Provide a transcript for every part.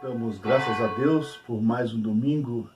Damos graças a Deus por mais um domingo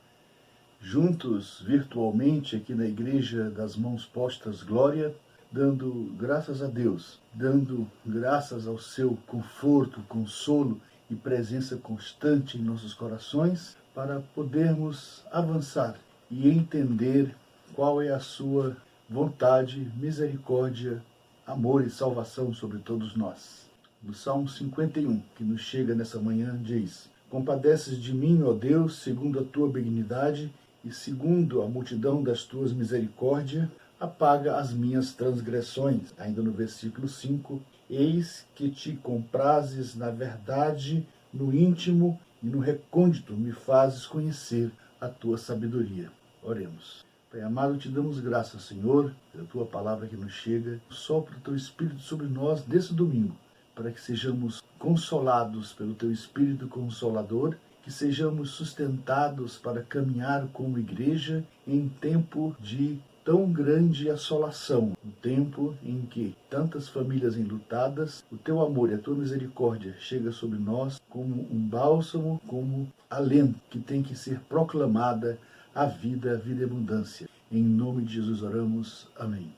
juntos virtualmente aqui na Igreja das Mãos Postas Glória, dando graças a Deus, dando graças ao seu conforto, consolo e presença constante em nossos corações para podermos avançar e entender qual é a sua vontade, misericórdia, amor e salvação sobre todos nós. No Salmo 51, que nos chega nessa manhã, diz: Compadeces de mim, ó Deus, segundo a tua benignidade e segundo a multidão das tuas misericórdias, apaga as minhas transgressões. Ainda no versículo 5, eis que te comprases na verdade, no íntimo e no recôndito me fazes conhecer a tua sabedoria. Oremos. Pai amado, te damos graças, Senhor, pela tua palavra que nos chega. Sopra o teu Espírito sobre nós nesse domingo, para que sejamos consolados pelo teu Espírito Consolador, que sejamos sustentados para caminhar como igreja em tempo de tão grande assolação, um tempo em que tantas famílias enlutadas, o teu amor e a tua misericórdia chega sobre nós como um bálsamo, como alento que tem que ser proclamada a vida e abundância. Em nome de Jesus oramos. Amém.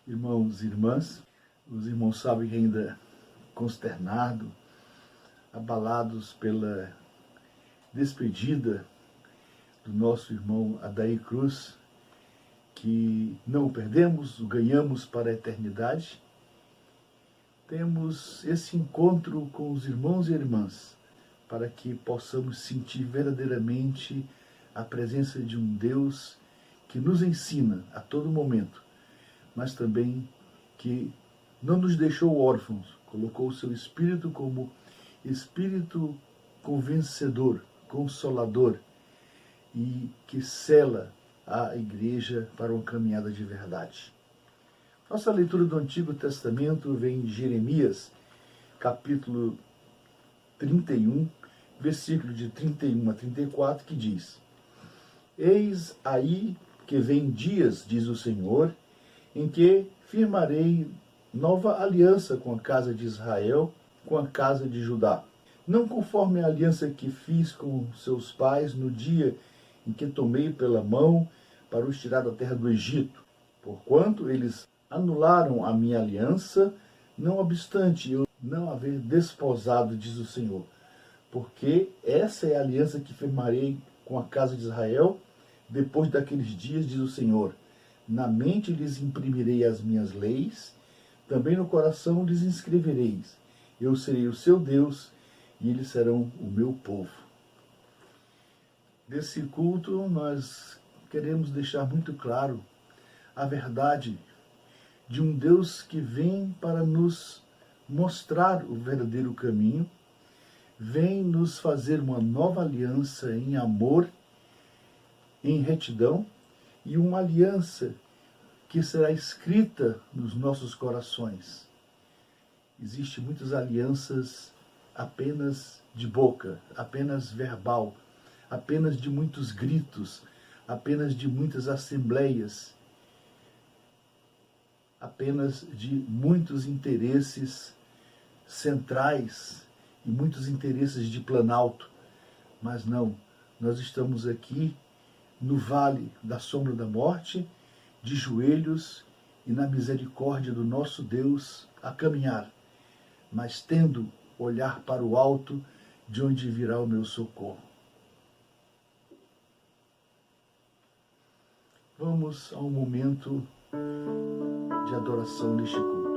Irmãos e irmãs, os irmãos sabem que ainda consternados, abalados pela despedida do nosso irmão Adair Cruz, que não o perdemos, o ganhamos para a eternidade. Temos esse encontro com os irmãos e irmãs para que possamos sentir verdadeiramente a presença de um Deus que nos ensina a todo momento, mas também que não nos deixou órfãos, colocou o seu Espírito como Espírito convencedor, consolador, e que sela a igreja para uma caminhada de verdade. Nossa leitura do Antigo Testamento vem em Jeremias, capítulo 31, versículo de 31 a 34, que diz: Eis aí que vem dias, diz o Senhor, em que firmarei nova aliança com a casa de Israel, com a casa de Judá. Não conforme a aliança que fiz com seus pais no dia em que tomei pela mão para os tirar da terra do Egito, porquanto eles anularam a minha aliança, não obstante eu não haver desposado, diz o Senhor. Porque essa é a aliança que firmarei com a casa de Israel depois daqueles dias, diz o Senhor. Na mente lhes imprimirei as minhas leis, também no coração lhes inscrevereis. Eu serei o seu Deus e eles serão o meu povo. Nesse culto nós queremos deixar muito claro a verdade de um Deus que vem para nos mostrar o verdadeiro caminho, vem nos fazer uma nova aliança em amor, em retidão, e uma aliança que será escrita nos nossos corações. Existem muitas alianças apenas de boca, apenas verbal, apenas de muitos gritos, apenas de muitas assembleias, apenas de muitos interesses centrais e muitos interesses de planalto. Mas não, nós estamos aqui no vale da sombra da morte, de joelhos e na misericórdia do nosso Deus a caminhar, mas tendo olhar para o alto, de onde virá o meu socorro. Vamos a um momento de adoração neste culto.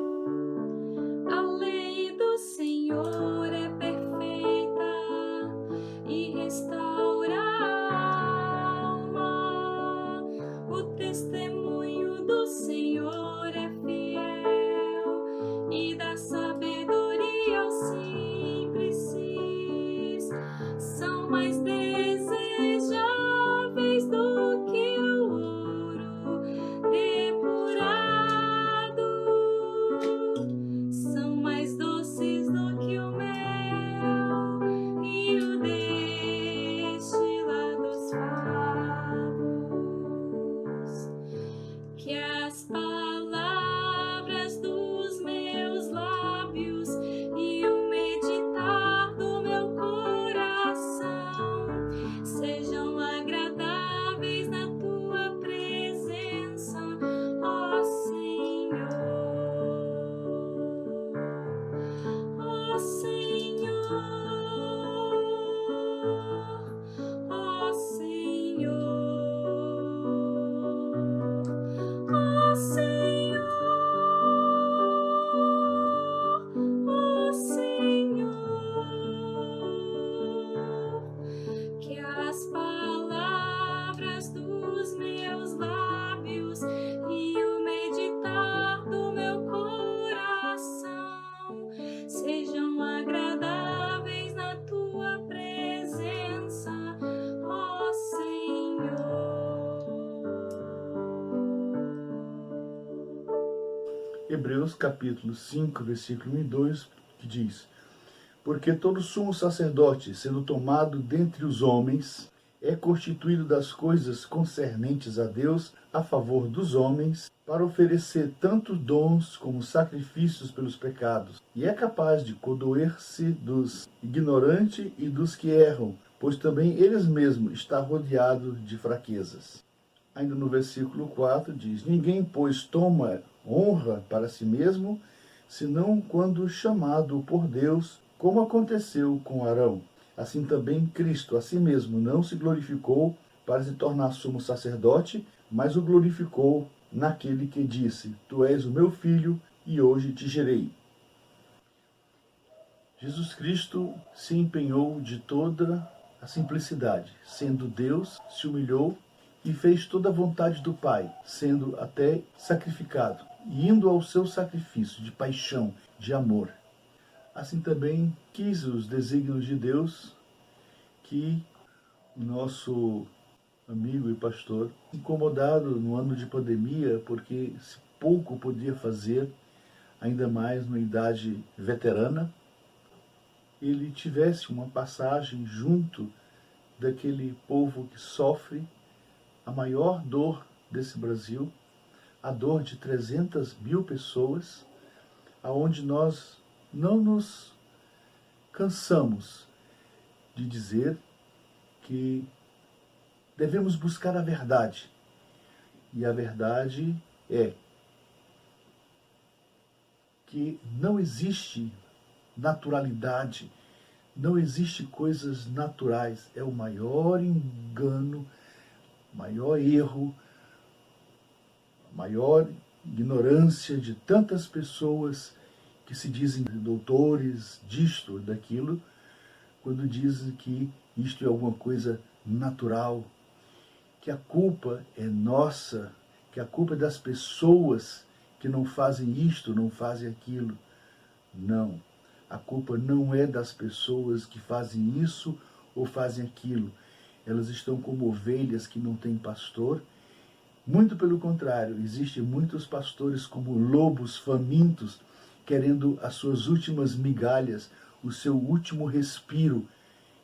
A lei do Senhor é perfeita e restaura a alma. O testemunho do Senhor é fiel e dá sabedoria aos simples. São mais desejáveis do que o ouro depurado. Que as palavras dos meus lábios e o meditar do meu coração sejam agradáveis na tua presença, ó Senhor. Hebreus capítulo 5, versículo 1 e 2, que diz: Porque todo sumo sacerdote, sendo tomado dentre os homens, é constituído das coisas concernentes a Deus, a favor dos homens, para oferecer tanto dons como sacrifícios pelos pecados, e é capaz de condoer-se dos ignorantes e dos que erram, pois também eles mesmos está rodeado de fraquezas. Ainda no versículo 4 diz: Ninguém, pois, toma honra para si mesmo, senão quando chamado por Deus, como aconteceu com Arão. Assim também Cristo a si mesmo não se glorificou para se tornar sumo sacerdote, mas o glorificou naquele que disse: Tu és o meu filho, e hoje te gerei. Jesus Cristo se empenhou de toda a simplicidade. Sendo Deus, se humilhou e fez toda a vontade do Pai, sendo até sacrificado, indo ao seu sacrifício de paixão, de amor. Assim também quis os desígnios de Deus que o nosso amigo e pastor, incomodado no ano de pandemia, porque pouco podia fazer, ainda mais numa idade veterana, ele tivesse uma passagem junto daquele povo que sofre a maior dor desse Brasil, a dor de 300 mil pessoas, aonde nós não nos cansamos de dizer que devemos buscar a verdade. E a verdade é que não existe naturalidade, não existe coisas naturais. É o maior engano, maior erro, maior ignorância de tantas pessoas que se dizem doutores disto, daquilo, quando dizem que isto é alguma coisa natural, que a culpa é nossa, que a culpa é das pessoas que não fazem isto, não fazem aquilo. Não, a culpa não é das pessoas que fazem isso ou fazem aquilo. Elas estão como ovelhas que não têm pastor. Muito pelo contrário, existem muitos pastores como lobos famintos, querendo as suas últimas migalhas, o seu último respiro,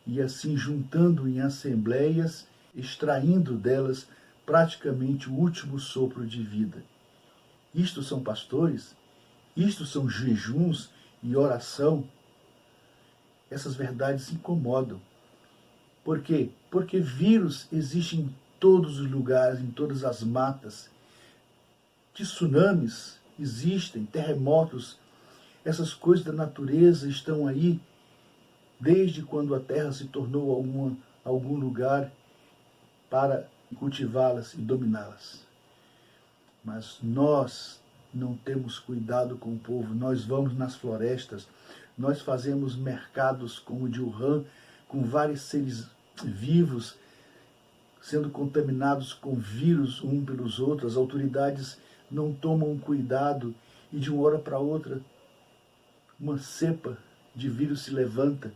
e assim juntando em assembleias, extraindo delas praticamente o último sopro de vida. Isto são pastores? Isto são jejuns e oração? Essas verdades incomodam. Por quê? Porque vírus existe em todos os lugares, em todas as matas. Tsunamis existem, terremotos. Essas coisas da natureza estão aí desde quando a terra se tornou algum lugar para cultivá-las e dominá-las. Mas nós não temos cuidado com o povo. Nós vamos nas florestas, nós fazemos mercados como o de Wuhan, com vários seres vivos sendo contaminados com vírus um pelos outros. As autoridades não tomam cuidado e de uma hora para outra uma cepa de vírus se levanta.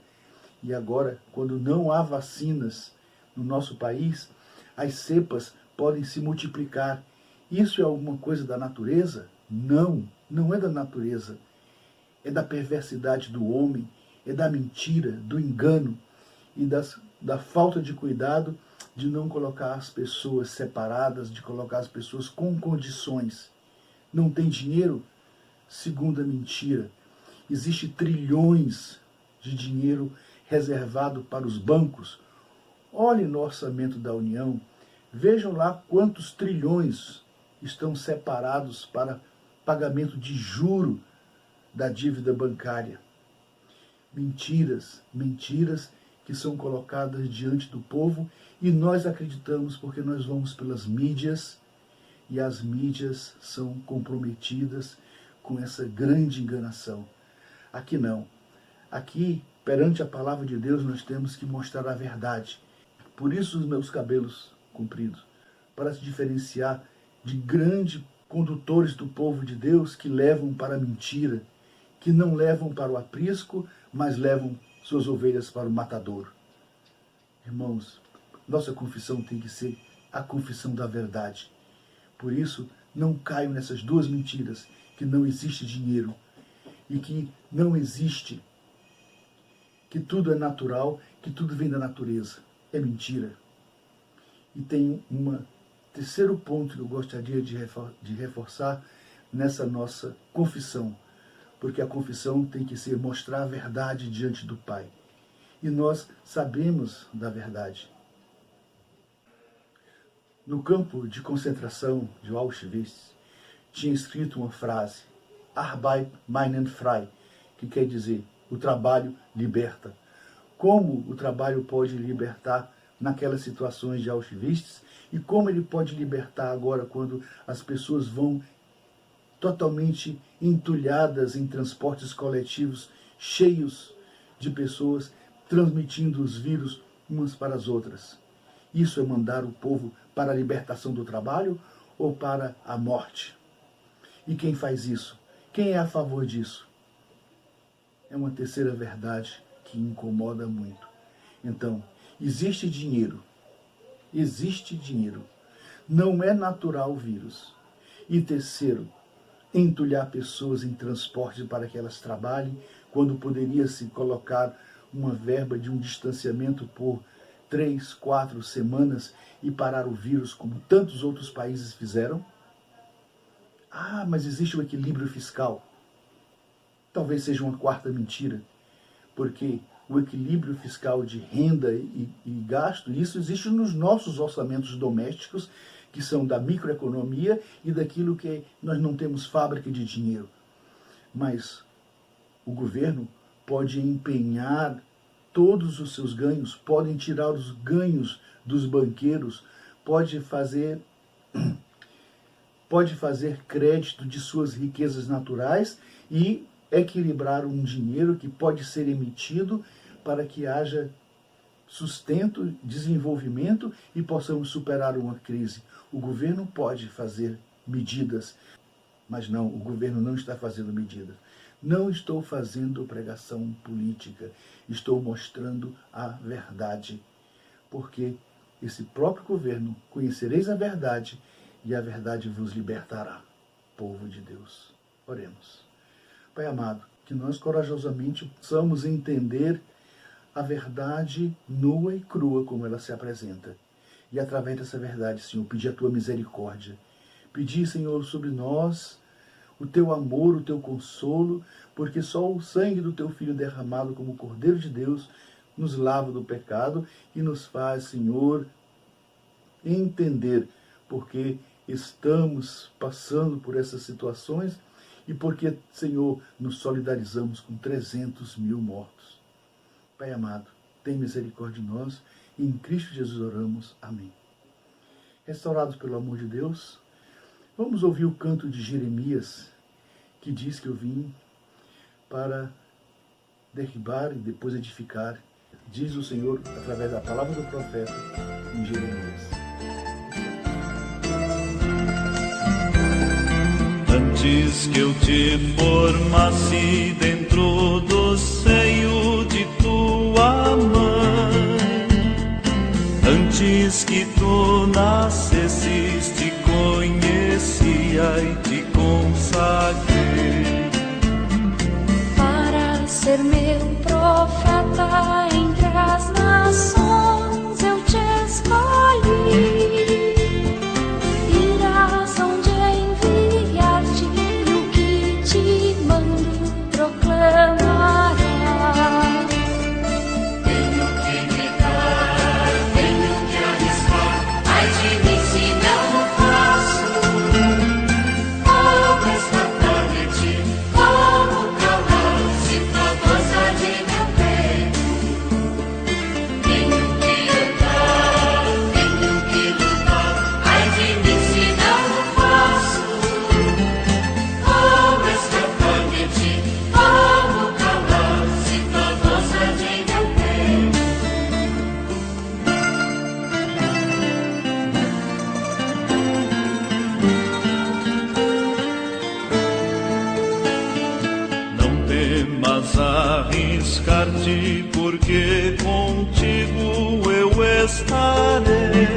E agora, quando não há vacinas no nosso país, as cepas podem se multiplicar. Isso é alguma coisa da natureza? Não, não é da natureza. É da perversidade do homem, é da mentira, do engano e da falta de cuidado de não colocar as pessoas separadas, de colocar as pessoas com condições. Não tem dinheiro? Segunda mentira. Existe trilhões de dinheiro reservado para os bancos. Olhem no orçamento da União, vejam lá quantos trilhões estão separados para pagamento de juro da dívida bancária. Mentiras que são colocadas diante do povo e nós acreditamos porque nós vamos pelas mídias e as mídias são comprometidas com essa grande enganação. Aqui não. Aqui, perante a palavra de Deus, nós temos que mostrar a verdade. Por isso os meus cabelos compridos, para se diferenciar de grandes condutores do povo de Deus que levam para a mentira, que não levam para o aprisco, mas levam suas ovelhas para o matadouro. Irmãos, nossa confissão tem que ser a confissão da verdade. Por isso, não caio nessas duas mentiras, que não existe dinheiro e que não existe, que tudo é natural, que tudo vem da natureza. É mentira. E tem um terceiro ponto que eu gostaria de reforçar nessa nossa confissão, porque a confissão tem que ser mostrar a verdade diante do Pai. E nós sabemos da verdade. No campo de concentração de Auschwitz, tinha escrito uma frase, Arbeit macht frei, que quer dizer, o trabalho liberta. Como o trabalho pode libertar naquelas situações de Auschwitz e como ele pode libertar agora quando as pessoas vão totalmente entulhadas em transportes coletivos, cheios de pessoas transmitindo os vírus umas para as outras. Isso é mandar o povo para a libertação do trabalho ou para a morte? E quem faz isso? Quem é a favor disso? É uma terceira verdade que incomoda muito. Então, existe dinheiro. Existe dinheiro. Não é natural o vírus. E terceiro, entulhar pessoas em transporte para que elas trabalhem, quando poderia se colocar uma verba de um distanciamento por 3, 4 semanas e parar o vírus, como tantos outros países fizeram? Ah, mas existe um equilíbrio fiscal. Talvez seja uma quarta mentira, porque o equilíbrio fiscal de renda e gasto, isso existe nos nossos orçamentos domésticos, que são da microeconomia e daquilo que nós não temos fábrica de dinheiro. Mas o governo pode empenhar todos os seus ganhos, podem tirar os ganhos dos banqueiros, pode fazer crédito de suas riquezas naturais e equilibrar um dinheiro que pode ser emitido para que haja sustento, desenvolvimento e possamos superar uma crise. O governo pode fazer medidas, mas não, o governo não está fazendo medidas. Não estou fazendo pregação política, estou mostrando a verdade, porque esse próprio governo, conhecereis a verdade e a verdade vos libertará, povo de Deus. Oremos. Pai amado, que nós corajosamente possamos entender a verdade nua e crua como ela se apresenta. E através dessa verdade, Senhor, pedir a Tua misericórdia. Pedir, Senhor, sobre nós o Teu amor, o Teu consolo, porque só o sangue do Teu Filho derramado como Cordeiro de Deus nos lava do pecado e nos faz, Senhor, entender porque estamos passando por essas situações e porque, Senhor, nos solidarizamos com 300 mil mortos. Pai amado, tem misericórdia de nós e em Cristo Jesus oramos. Amém. Restaurados pelo amor de Deus, vamos ouvir o canto de Jeremias, que diz que eu vim para derribar e depois edificar, diz o Senhor através da palavra do profeta em Jeremias. Antes que eu te formasse dentro do seio de tua mãe, antes que tu nascesses, te conhecia e te consagrei para ser meu profeta entre as nações. Eu te escolhi. Irás onde enviar-te e o que te mando proclamarás. Tenho que negar, tenho que arriscar, ai de mim se não o faço. Como escapar de ti, como calar se todos adivinham. temas arriscar-te, porque contigo eu estarei.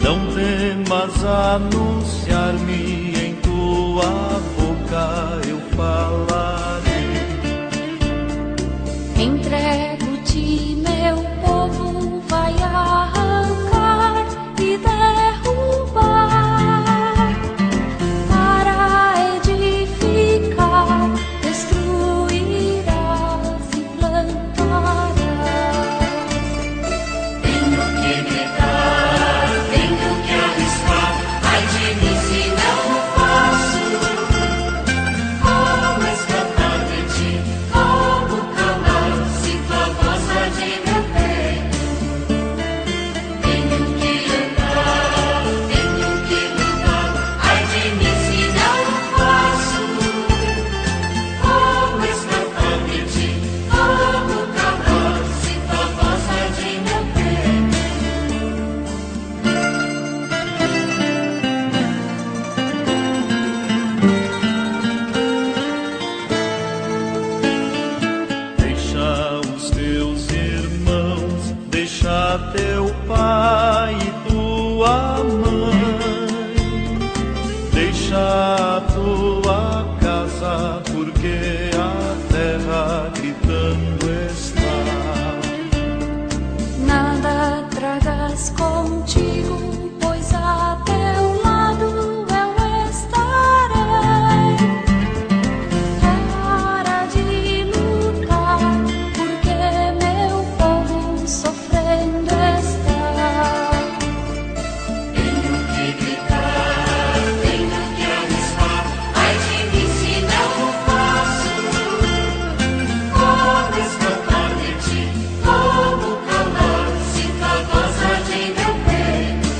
Não temas anunciar-me, em tua boca eu falarei. Entrego-te, meu povo, vai arrancar e derrubar, para edificar, destruirás e plantarás. Tenho que gritar, tenho que arriscar, ai de mim se não o faço. Como escapar de ti, como calar, se tua voz arde meu peito. Tenho que andar, tenho que lutar, ai de mim se não o faço. Como escapar de ti, como calar, se tua voz arde meu peito. Deixa os teus irmãos, deixa teu pai e tua mãe, deixa a tua casa, porque a terra gritando está. Nada tragas contigo, pois a teu lado eu estarei. Para de lutar, porque meu povo sofrendo está. Tenho que gritar, tenho que arriscar, ai de mim se não o faço. Como escapar de ti, como calar, se tua voz arde meu peito.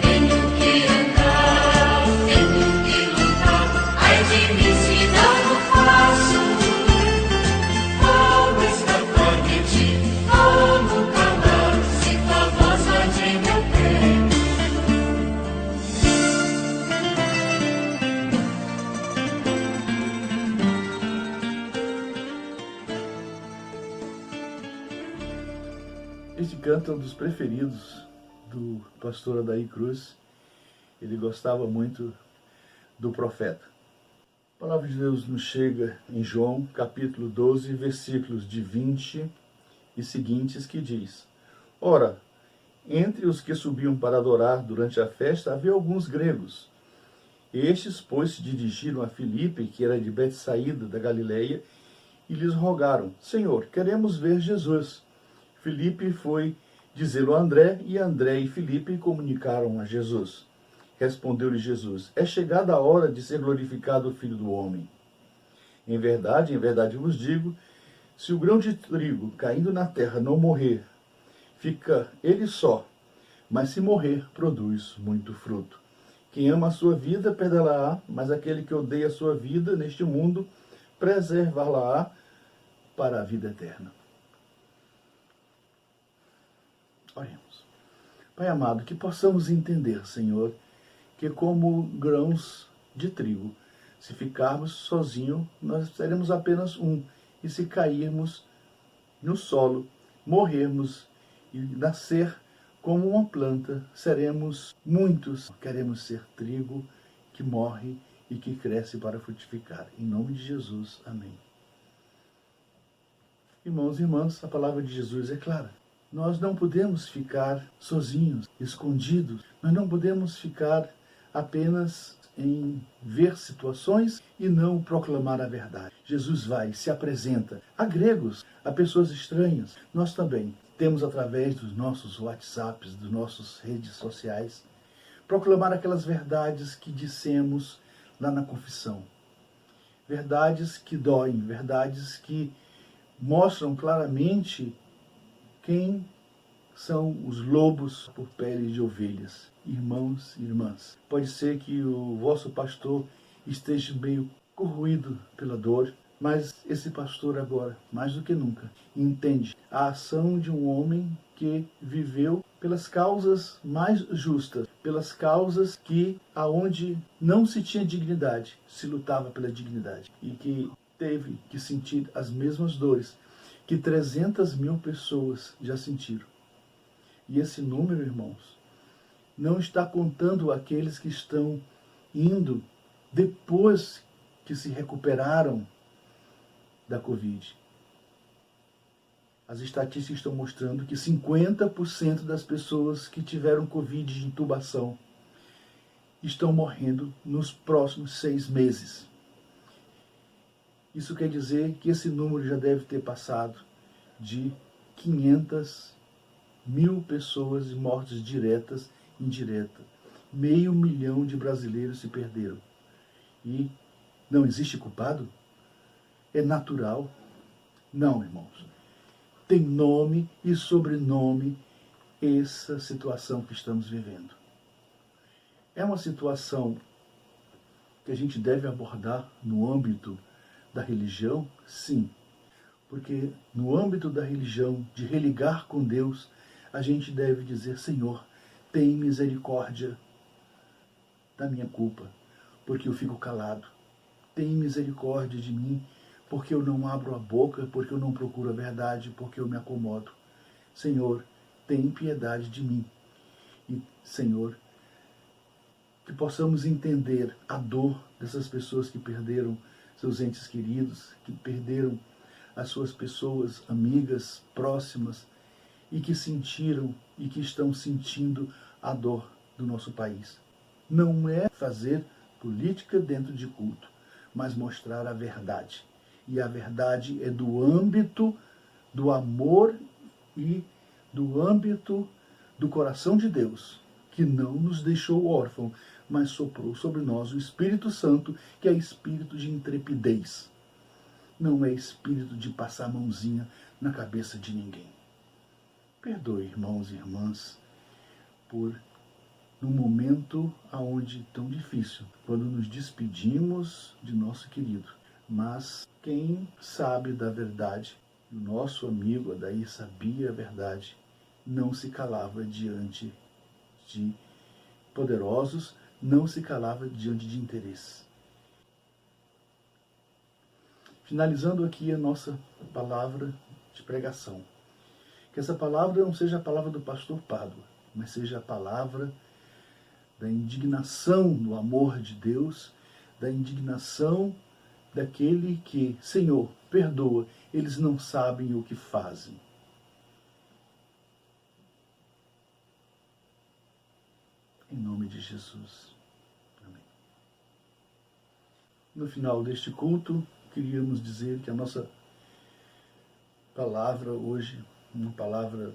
Tenho que andar, tenho que lutar, ai de mim se não o faço. Como escapar de ti, como calar, se tua voz arde meu peito. Este canto é um dos preferidos do pastor Adair Cruz. Ele gostava muito do profeta. A palavra de Deus nos chega em João, capítulo 12, versículos de 20 e seguintes, que diz: Ora, entre os que subiam para adorar durante a festa, havia alguns gregos. Estes, pois, se dirigiram a Filipe, que era de Betsaída, da Galileia, e lhes rogaram: Senhor, queremos ver Jesus. Filipe foi dizê-lo a André, e André e Filipe comunicaram a Jesus. Respondeu-lhe Jesus: É chegada a hora de ser glorificado o Filho do Homem. Em verdade vos digo, se o grão de trigo caindo na terra não morrer, fica ele só, mas se morrer, produz muito fruto. Quem ama a sua vida, perdê-la-á, mas aquele que odeia a sua vida neste mundo, preservar-la-á para a vida eterna. Oremos. Pai amado, que possamos entender, Senhor, que como grãos de trigo, se ficarmos sozinhos, nós seremos apenas um, e se cairmos no solo, morrermos e nascer como uma planta, seremos muitos. Queremos ser trigo que morre e que cresce para frutificar. Em nome de Jesus, amém. Irmãos e irmãs, a palavra de Jesus é clara. Nós não podemos ficar sozinhos, escondidos. Nós não podemos ficar apenas em ver situações e não proclamar a verdade. Jesus vai, se apresenta a gregos, a pessoas estranhas. Nós também temos, através dos nossos WhatsApps, das nossas redes sociais, proclamar aquelas verdades que dissemos lá na confissão. Verdades que doem, verdades que mostram claramente quem são os lobos por pele de ovelhas. Irmãos e irmãs, pode ser que o vosso pastor esteja meio corroído pela dor, mas esse pastor agora, mais do que nunca, entende a ação de um homem que viveu pelas causas mais justas, pelas causas que, aonde não se tinha dignidade, se lutava pela dignidade, e que teve que sentir as mesmas dores que 300 mil pessoas já sentiram. E esse número, irmãos, não está contando aqueles que estão indo depois que se recuperaram da Covid. As estatísticas estão mostrando que 50% das pessoas que tiveram Covid de intubação estão morrendo nos próximos 6 meses. Isso quer dizer que esse número já deve ter passado de 500 mil pessoas de mortes diretas e indiretas. 500 mil de brasileiros se perderam. E não existe culpado? É natural? Não, irmãos. Tem nome e sobrenome essa situação que estamos vivendo. É uma situação que a gente deve abordar no âmbito da religião? Sim. Porque no âmbito da religião, de religar com Deus, a gente deve dizer: Senhor, tem misericórdia da minha culpa, porque eu fico calado. Tem misericórdia de mim, porque eu não abro a boca, porque eu não procuro a verdade, porque eu me acomodo. Senhor, tem piedade de mim. E, Senhor, que possamos entender a dor dessas pessoas que perderam seus entes queridos, que perderam as suas pessoas, amigas, próximas, e que sentiram e que estão sentindo a dor do nosso país. Não é fazer política dentro de culto, mas mostrar a verdade. E a verdade é do âmbito do amor e do âmbito do coração de Deus, que não nos deixou órfãos, mas soprou sobre nós o Espírito Santo, que é espírito de intrepidez. Não é espírito de passar a mãozinha na cabeça de ninguém. Perdoe, irmãos e irmãs, por num momento aonde tão difícil, quando nos despedimos de nosso querido. Mas quem sabe da verdade, o nosso amigo Adair sabia a verdade, não se calava diante de poderosos, não se calava diante de interesses. Finalizando aqui a nossa palavra de pregação. Que essa palavra não seja a palavra do pastor Pádua, mas seja a palavra da indignação do amor de Deus, da indignação daquele que, Senhor, perdoa, eles não sabem o que fazem. Em nome de Jesus. Amém. No final deste culto, queríamos dizer que a nossa palavra hoje, uma palavra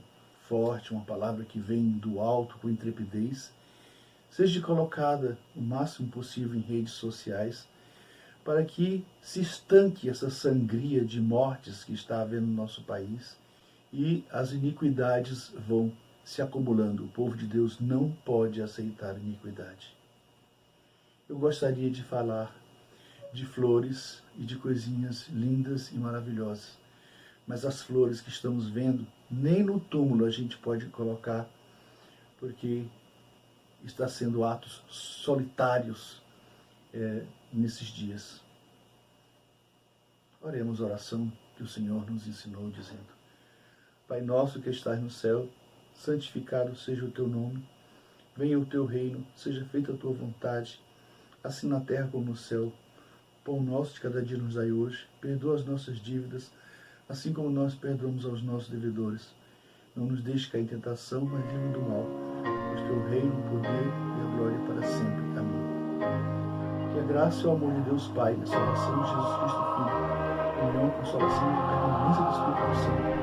forte, uma palavra que vem do alto com intrepidez, seja colocada o máximo possível em redes sociais, para que se estanque essa sangria de mortes que está havendo no nosso país e as iniquidades vão se acumulando. O povo de Deus não pode aceitar iniquidade. Eu gostaria de falar de flores e de coisinhas lindas e maravilhosas, mas as flores que estamos vendo, nem no túmulo a gente pode colocar, porque está sendo atos solitários nesses dias. Oremos a oração que o Senhor nos ensinou, dizendo: Pai nosso que estás no céu, santificado seja o teu nome, venha o teu reino, seja feita a tua vontade, assim na terra como no céu. Pão nosso de cada dia nos dai hoje, perdoa as nossas dívidas, assim como nós perdoamos aos nossos devedores. Não nos deixe cair em tentação, mas livra do mal, pois teu reino, o poder e a glória para sempre. Amém. Que a graça e o amor de Deus Pai, a salvação de Jesus Cristo Filho, a união e consolação e a permanência do Espírito Santo,